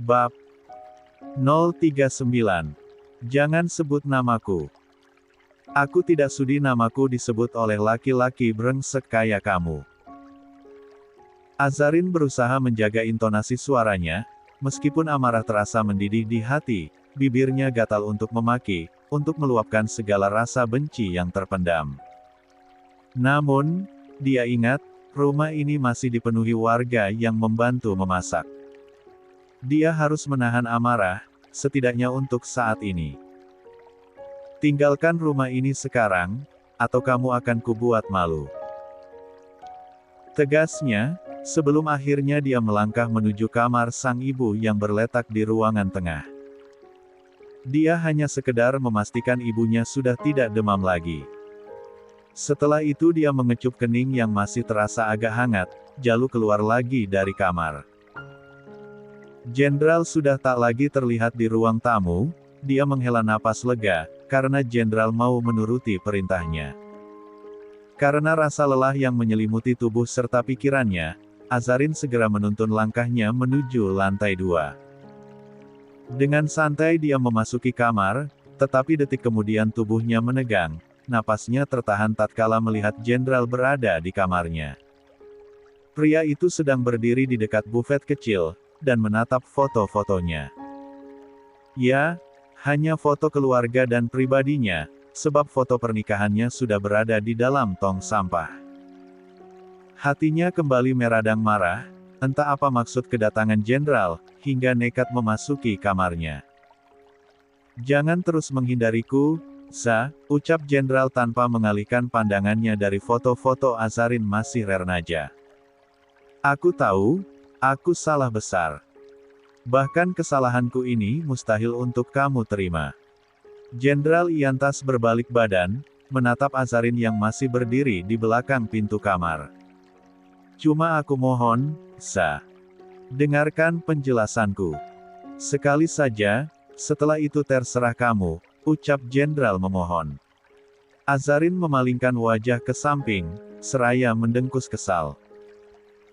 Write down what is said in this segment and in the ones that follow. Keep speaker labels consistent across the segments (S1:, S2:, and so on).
S1: Bab 039. Jangan sebut namaku. Aku tidak sudi namaku disebut oleh laki-laki brengsek kayak kamu. Azarin berusaha menjaga intonasi suaranya, meskipun amarah terasa mendidih di hati, bibirnya gatal untuk memaki, untuk meluapkan segala rasa benci yang terpendam. Namun, dia ingat, rumah ini masih dipenuhi warga yang membantu memasak. Dia harus menahan amarah, setidaknya untuk saat ini. Tinggalkan rumah ini sekarang, atau kamu akan kubuat malu. Tegasnya, sebelum akhirnya dia melangkah menuju kamar sang ibu yang berletak di ruangan tengah. Dia hanya sekedar memastikan ibunya sudah tidak demam lagi. Setelah itu dia mengecup kening yang masih terasa agak hangat, lalu keluar lagi dari kamar. Jenderal sudah tak lagi terlihat di ruang tamu, dia menghela napas lega, karena jenderal mau menuruti perintahnya. Karena rasa lelah yang menyelimuti tubuh serta pikirannya, Azarin segera menuntun langkahnya menuju lantai 2. Dengan santai dia memasuki kamar, tetapi detik kemudian tubuhnya menegang, napasnya tertahan tatkala melihat jenderal berada di kamarnya. Pria itu sedang berdiri di dekat bufet kecil, dan menatap foto-fotonya. Ya, hanya foto keluarga dan pribadinya, sebab foto pernikahannya sudah berada di dalam tong sampah. Hatinya kembali meradang marah, entah apa maksud kedatangan jenderal, hingga nekat memasuki kamarnya. "Jangan terus menghindariku, Za," ucap jenderal tanpa mengalihkan pandangannya dari foto-foto Azarin masih rernaja. "Aku tahu, aku salah besar. Bahkan kesalahanku ini mustahil untuk kamu terima." Jenderal Iantas berbalik badan, menatap Azarin yang masih berdiri di belakang pintu kamar. "Cuma aku mohon, Za. Dengarkan penjelasanku. Sekali saja, setelah itu terserah kamu," ucap jenderal memohon. Azarin memalingkan wajah ke samping, seraya mendengkus kesal.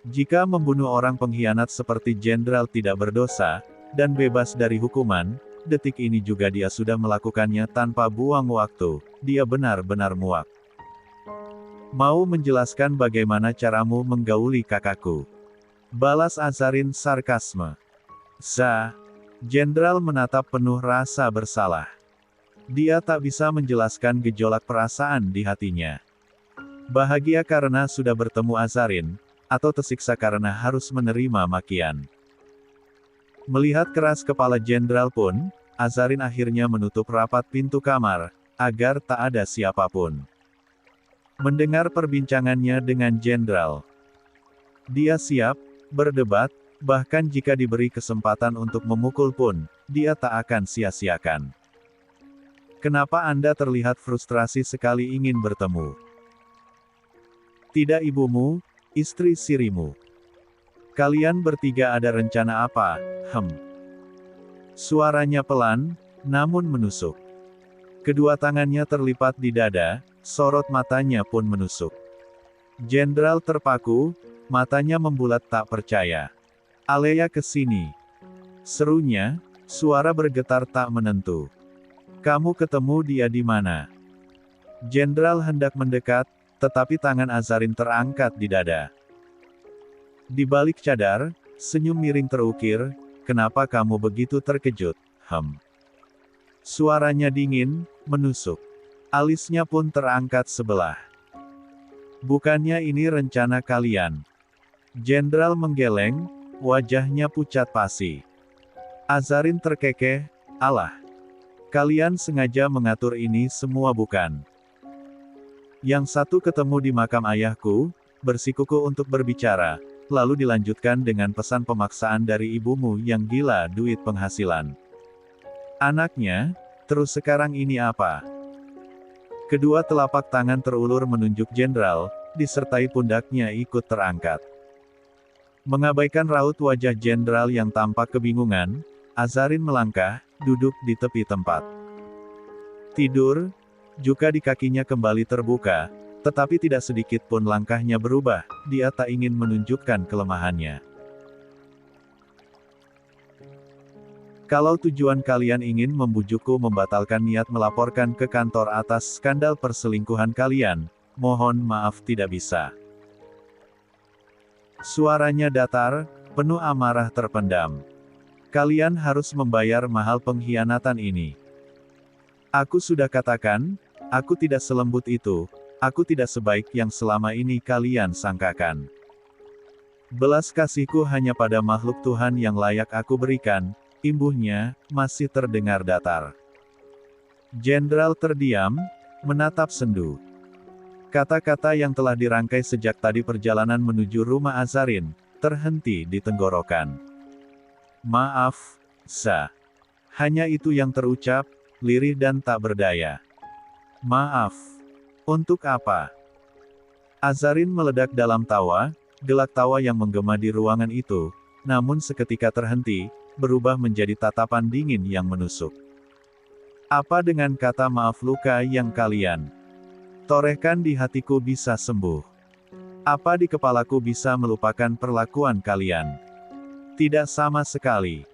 S1: Jika membunuh orang pengkhianat seperti jenderal tidak berdosa, dan bebas dari hukuman, detik ini juga dia sudah melakukannya tanpa buang waktu, dia benar-benar muak. "Mau menjelaskan bagaimana caramu menggauli kakakku?" balas Azarin sarkasme. "Za." Jenderal menatap penuh rasa bersalah. Dia tak bisa menjelaskan gejolak perasaan di hatinya. Bahagia karena sudah bertemu Azarin, atau tersiksa karena harus menerima makian. Melihat keras kepala jenderal pun, Azarin akhirnya menutup rapat pintu kamar, agar tak ada siapapun mendengar perbincangannya dengan jenderal. Dia siap berdebat, bahkan jika diberi kesempatan untuk memukul pun, dia tak akan sia-siakan. "Kenapa Anda terlihat frustrasi sekali ingin bertemu?" "Tidak ibumu, istri sirimu. Kalian bertiga ada rencana apa?" Suaranya pelan, namun menusuk. Kedua tangannya terlipat di dada, sorot matanya pun menusuk. Jenderal terpaku, matanya membulat tak percaya. "Alea ke sini," serunya, suara bergetar tak menentu. "Kamu ketemu dia di mana?" Jenderal hendak mendekat, tetapi tangan Azarin terangkat di dada. Di balik cadar, senyum miring terukir, "Kenapa kamu begitu terkejut?" Suaranya dingin, menusuk. Alisnya pun terangkat sebelah. "Bukannya ini rencana kalian?" Jenderal menggeleng, wajahnya pucat pasi. Azarin terkekeh, "Alah. Kalian sengaja mengatur ini semua bukan? Yang satu ketemu di makam ayahku, bersikukuh untuk berbicara, lalu dilanjutkan dengan pesan pemaksaan dari ibumu yang gila duit penghasilan. Anaknya, terus sekarang ini apa?" Kedua telapak tangan terulur menunjuk jenderal, disertai pundaknya ikut terangkat. Mengabaikan raut wajah jenderal yang tampak kebingungan, Azarin melangkah, duduk di tepi tempat. Tidur, juga di kakinya kembali terbuka, tetapi tidak sedikit pun langkahnya berubah, dia tak ingin menunjukkan kelemahannya. Kalau tujuan kalian ingin membujukku membatalkan niat melaporkan ke kantor atas skandal perselingkuhan kalian, mohon maaf tidak bisa. Suaranya datar, penuh amarah terpendam. Kalian harus membayar mahal pengkhianatan ini. Aku sudah katakan, aku tidak selembut itu, aku tidak sebaik yang selama ini kalian sangkakan. Belas kasihku hanya pada makhluk Tuhan yang layak aku berikan, imbuhnya, masih terdengar datar. Jenderal terdiam, menatap sendu. Kata-kata yang telah dirangkai sejak tadi perjalanan menuju rumah Azarin, terhenti di tenggorokan. Maaf, Sa. Hanya itu yang terucap, lirih dan tak berdaya. Maaf. Untuk apa? Azarin meledak dalam tawa, gelak tawa yang menggema di ruangan itu, namun seketika terhenti, berubah menjadi tatapan dingin yang menusuk. Apa dengan kata maaf luka yang kalian torehkan di hatiku bisa sembuh? Apa di kepalaku bisa melupakan perlakuan kalian? Tidak sama sekali.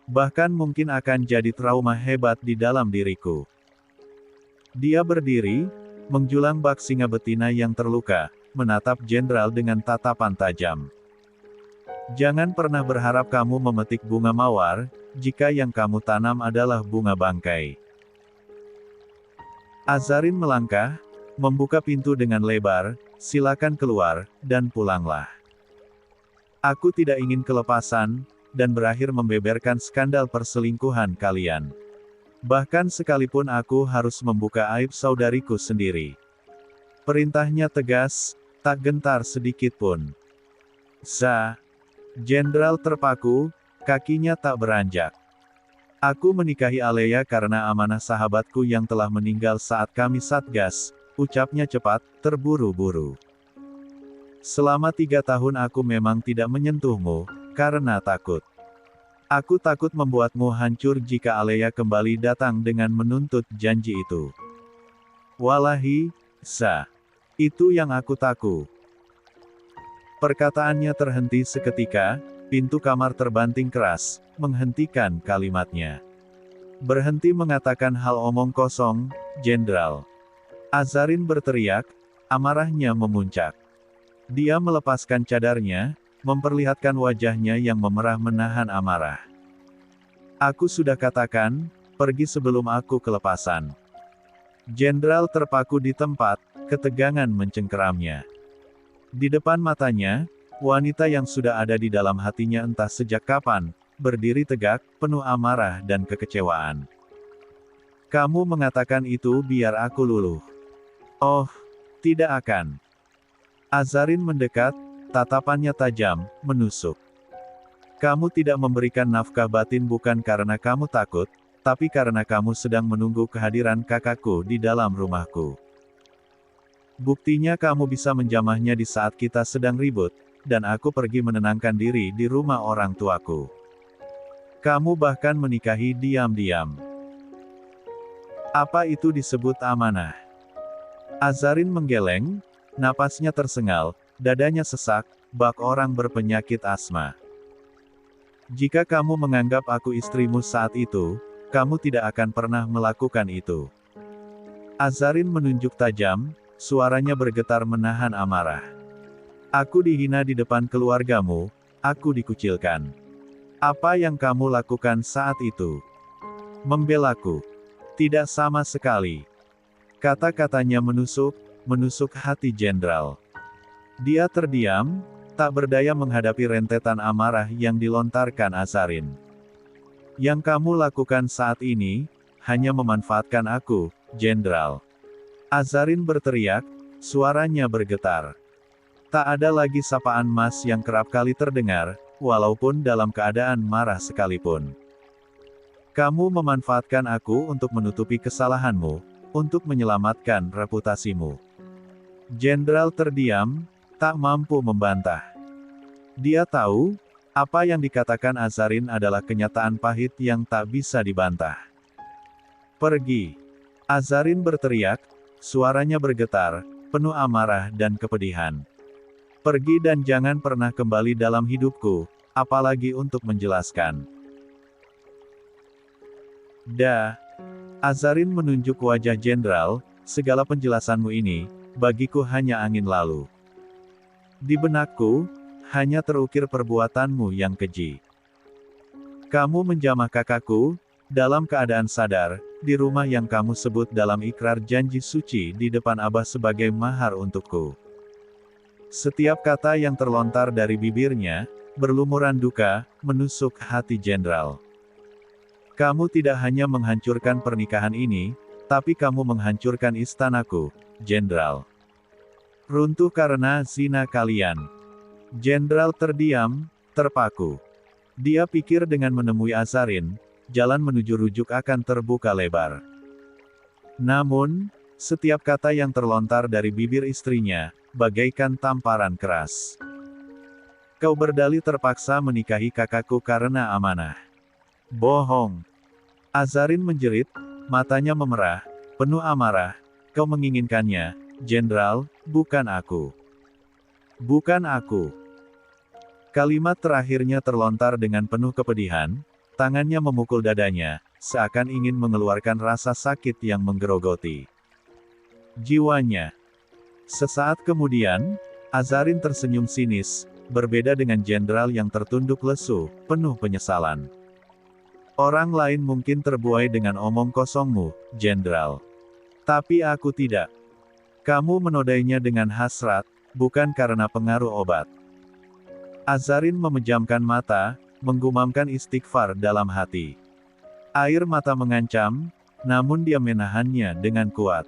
S1: Bahkan mungkin akan jadi trauma hebat di dalam diriku. Dia berdiri, menjulang bak singa betina yang terluka, menatap jenderal dengan tatapan tajam. Jangan pernah berharap kamu memetik bunga mawar, jika yang kamu tanam adalah bunga bangkai. Azarin melangkah, membuka pintu dengan lebar, silakan keluar, dan pulanglah. Aku tidak ingin kelepasan, dan berakhir membeberkan skandal perselingkuhan kalian. Bahkan sekalipun aku harus membuka aib saudariku sendiri. Perintahnya tegas, tak gentar sedikit pun. Sa. Jenderal terpaku, kakinya tak beranjak. Aku menikahi Alea karena amanah sahabatku yang telah meninggal saat kami satgas, ucapnya cepat, terburu-buru. Selama 3 tahun aku memang tidak menyentuhmu, karena takut. Aku takut membuatmu hancur jika Alea kembali datang dengan menuntut janji itu. Wallahi, Sa. Itu yang aku takut. Perkataannya terhenti seketika, pintu kamar terbanting keras, menghentikan kalimatnya. Berhenti mengatakan hal omong kosong, Jenderal. Azarin berteriak, amarahnya memuncak. Dia melepaskan cadarnya, memperlihatkan wajahnya yang memerah menahan amarah. Aku sudah katakan, pergi sebelum aku kelepasan. Jenderal terpaku di tempat, ketegangan mencengkeramnya. Di depan matanya, wanita yang sudah ada di dalam hatinya entah sejak kapan, berdiri tegak, penuh amarah dan kekecewaan. Kamu mengatakan itu biar aku luluh. Oh, tidak akan. Azarin mendekat, tatapannya tajam, menusuk. Kamu tidak memberikan nafkah batin bukan karena kamu takut, tapi karena kamu sedang menunggu kehadiran kakakku di dalam rumahku. Buktinya kamu bisa menjamahnya di saat kita sedang ribut, dan aku pergi menenangkan diri di rumah orang tuaku. Kamu bahkan menikahi diam-diam. Apa itu disebut amanah? Azarin menggeleng, napasnya tersengal, dadanya sesak, bak orang berpenyakit asma. Jika kamu menganggap aku istrimu saat itu, kamu tidak akan pernah melakukan itu. Azarin menunjuk tajam, suaranya bergetar menahan amarah. Aku dihina di depan keluargamu, aku dikucilkan. Apa yang kamu lakukan saat itu? Membelaku. Tidak sama sekali. Kata-katanya menusuk hati jenderal. Dia terdiam, tak berdaya menghadapi rentetan amarah yang dilontarkan Azarin. Yang kamu lakukan saat ini, hanya memanfaatkan aku, jenderal. Azarin berteriak, suaranya bergetar. Tak ada lagi sapaan Mas yang kerap kali terdengar, walaupun dalam keadaan marah sekalipun. Kamu memanfaatkan aku untuk menutupi kesalahanmu, untuk menyelamatkan reputasimu. Jenderal terdiam, tak mampu membantah. Dia tahu, apa yang dikatakan Azarin adalah kenyataan pahit yang tak bisa dibantah. Pergi. Azarin berteriak, suaranya bergetar, penuh amarah dan kepedihan. Pergi dan jangan pernah kembali dalam hidupku, apalagi untuk menjelaskan. Dah. Azarin menunjuk wajah jenderal, segala penjelasanmu ini, bagiku hanya angin lalu. Di benakku, hanya terukir perbuatanmu yang keji. Kamu menjamah kakakku, dalam keadaan sadar, di rumah yang kamu sebut dalam ikrar janji suci di depan Abah sebagai mahar untukku. Setiap kata yang terlontar dari bibirnya, berlumuran duka, menusuk hati jenderal. Kamu tidak hanya menghancurkan pernikahan ini, tapi kamu menghancurkan istanaku, jenderal. Runtuh karena zina kalian. Jenderal terdiam, terpaku. Dia pikir dengan menemui Azarin, jalan menuju rujuk akan terbuka lebar. Namun, setiap kata yang terlontar dari bibir istrinya, bagaikan tamparan keras. Kau berdalih terpaksa menikahi kakakku karena amanah. Bohong. Azarin menjerit, matanya memerah, penuh amarah. Kau menginginkannya, jenderal, bukan aku. Bukan aku. Kalimat terakhirnya terlontar dengan penuh kepedihan, tangannya memukul dadanya, seakan ingin mengeluarkan rasa sakit yang menggerogoti jiwanya. Sesaat kemudian, Azarin tersenyum sinis, berbeda dengan jenderal yang tertunduk lesu, penuh penyesalan. Orang lain mungkin terbuai dengan omong kosongmu, jenderal. Tapi aku tidak. Kamu menodainya dengan hasrat, bukan karena pengaruh obat. Azarin memejamkan mata, menggumamkan istighfar dalam hati. Air mata mengancam, namun dia menahannya dengan kuat.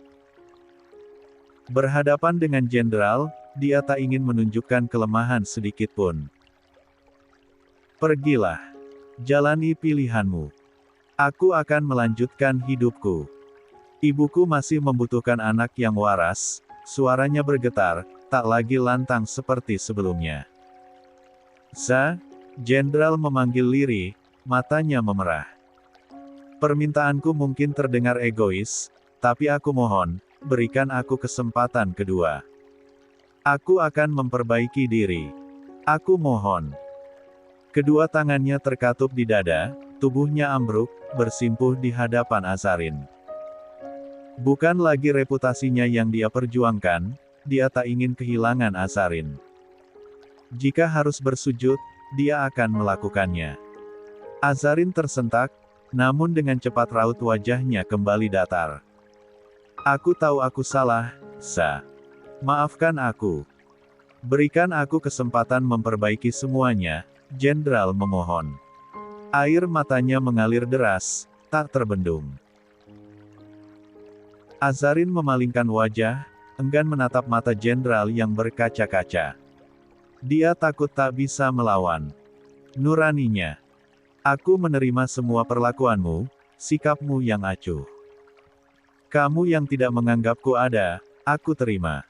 S1: Berhadapan dengan jenderal, dia tak ingin menunjukkan kelemahan sedikit pun. Pergilah. Jalani pilihanmu. Aku akan melanjutkan hidupku. Ibuku masih membutuhkan anak yang waras, suaranya bergetar, tak lagi lantang seperti sebelumnya. Jenderal memanggil lirih, matanya memerah. Permintaanku mungkin terdengar egois, tapi aku mohon, berikan aku kesempatan kedua. Aku akan memperbaiki diri. Aku mohon. Kedua tangannya terkatup di dada, tubuhnya ambruk, bersimpuh di hadapan Azarin. Bukan lagi reputasinya yang dia perjuangkan, dia tak ingin kehilangan Azarin. Jika harus bersujud, dia akan melakukannya. Azarin tersentak, namun dengan cepat raut wajahnya kembali datar. Aku tahu aku salah, Maafkan aku. Berikan aku kesempatan memperbaiki semuanya, jenderal memohon. Air matanya mengalir deras, tak terbendung. Azarin memalingkan wajah, enggan menatap mata jenderal yang berkaca-kaca. Dia takut tak bisa melawan nuraninya. Aku menerima semua perlakuanmu, sikapmu yang acuh. Kamu yang tidak menganggapku ada, aku terima.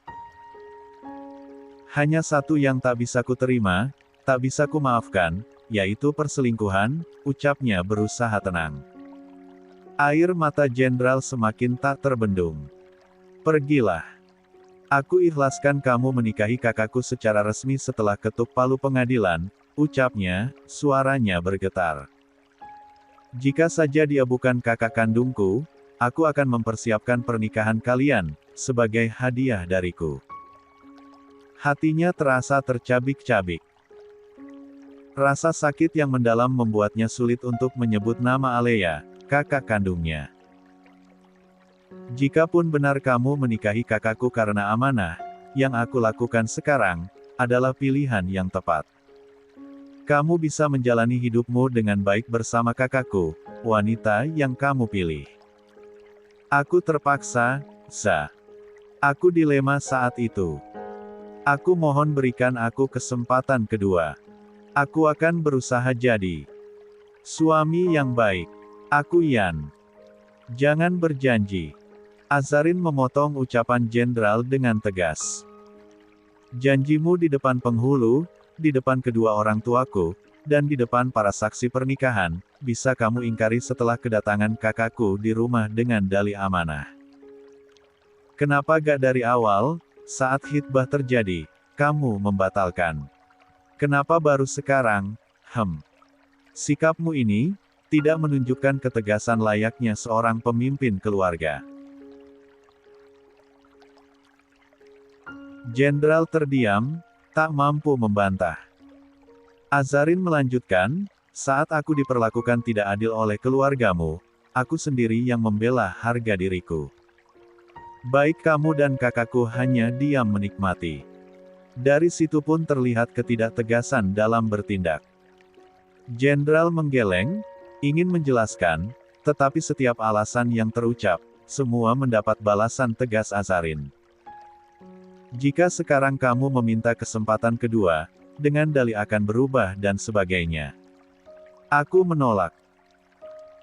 S1: Hanya satu yang tak bisa ku terima, tak bisa ku maafkan, yaitu perselingkuhan, ucapnya berusaha tenang. Air mata jenderal semakin tak terbendung. Pergilah. Aku ikhlaskan kamu menikahi kakakku secara resmi setelah ketuk palu pengadilan, ucapnya, suaranya bergetar. Jika saja dia bukan kakak kandungku, aku akan mempersiapkan pernikahan kalian, sebagai hadiah dariku. Hatinya terasa tercabik-cabik. Rasa sakit yang mendalam membuatnya sulit untuk menyebut nama Alea, kakak kandungnya. Jikapun benar kamu menikahi kakakku karena amanah, yang aku lakukan sekarang, adalah pilihan yang tepat. Kamu bisa menjalani hidupmu dengan baik bersama kakakku, wanita yang kamu pilih. Aku terpaksa, Aku dilema saat itu. Aku mohon berikan aku kesempatan kedua. Aku akan berusaha jadi suami yang baik. Aku Yan. Jangan berjanji. Azarin memotong ucapan jenderal dengan tegas. Janjimu di depan penghulu, di depan kedua orang tuaku, dan di depan para saksi pernikahan, bisa kamu ingkari setelah kedatangan kakakku di rumah dengan dalih amanah. Kenapa gak dari awal, saat khitbah terjadi, kamu membatalkan? Kenapa baru sekarang? Sikapmu ini, tidak menunjukkan ketegasan layaknya seorang pemimpin keluarga. Jenderal terdiam, tak mampu membantah. Azarin melanjutkan, saat aku diperlakukan tidak adil oleh keluargamu, aku sendiri yang membela harga diriku. Baik kamu dan kakakku hanya diam menikmati. Dari situ pun terlihat ketidaktegasan dalam bertindak. Jenderal menggeleng, ingin menjelaskan, tetapi setiap alasan yang terucap, semua mendapat balasan tegas Azarin. Jika sekarang kamu meminta kesempatan kedua, dengan dalih akan berubah dan sebagainya. Aku menolak.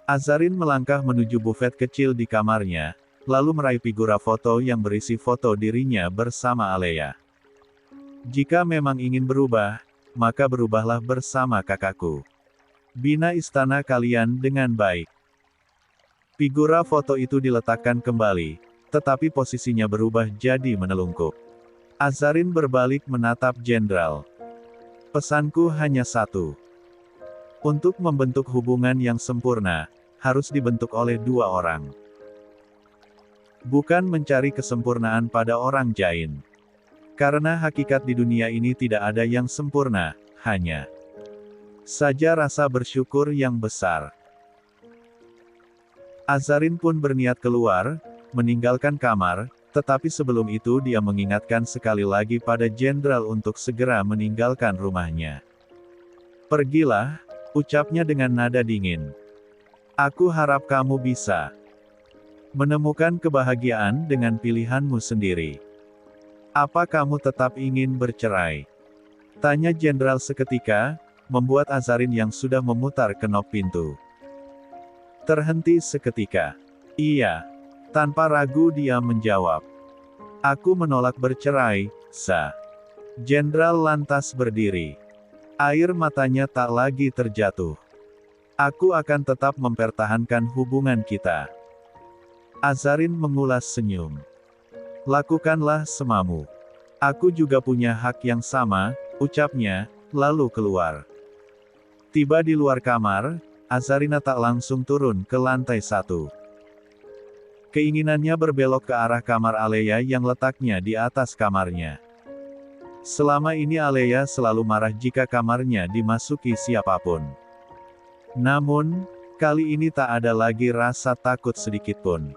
S1: Azarin melangkah menuju bufet kecil di kamarnya, lalu meraih figura foto yang berisi foto dirinya bersama Alea. Jika memang ingin berubah, maka berubahlah bersama kakakku. Bina istana kalian dengan baik. Figura foto itu diletakkan kembali, tetapi posisinya berubah jadi menelungkup. Azarin berbalik menatap jenderal. Pesanku hanya satu. Untuk membentuk hubungan yang sempurna, harus dibentuk oleh dua orang. Bukan mencari kesempurnaan pada orang lain. Karena hakikat di dunia ini tidak ada yang sempurna, hanya saja rasa bersyukur yang besar. Azarin pun berniat keluar, meninggalkan kamar, tetapi sebelum itu dia mengingatkan sekali lagi pada jenderal untuk segera meninggalkan rumahnya. Pergilah, ucapnya dengan nada dingin. Aku harap kamu bisa menemukan kebahagiaan dengan pilihanmu sendiri. Apa kamu tetap ingin bercerai? Tanya jenderal seketika, membuat Azarin yang sudah memutar kenop pintu terhenti seketika. Iya. Tanpa ragu dia menjawab. Aku menolak bercerai, Sa. Jenderal lantas berdiri. Air matanya tak lagi terjatuh. Aku akan tetap mempertahankan hubungan kita. Azarin mengulas senyum. Lakukanlah semamu. Aku juga punya hak yang sama, ucapnya, lalu keluar. Tiba di luar kamar, Azarina tak langsung turun ke lantai 1. Keinginannya berbelok ke arah kamar Alea yang letaknya di atas kamarnya. Selama ini Alea selalu marah jika kamarnya dimasuki siapapun. Namun, kali ini tak ada lagi rasa takut sedikitpun.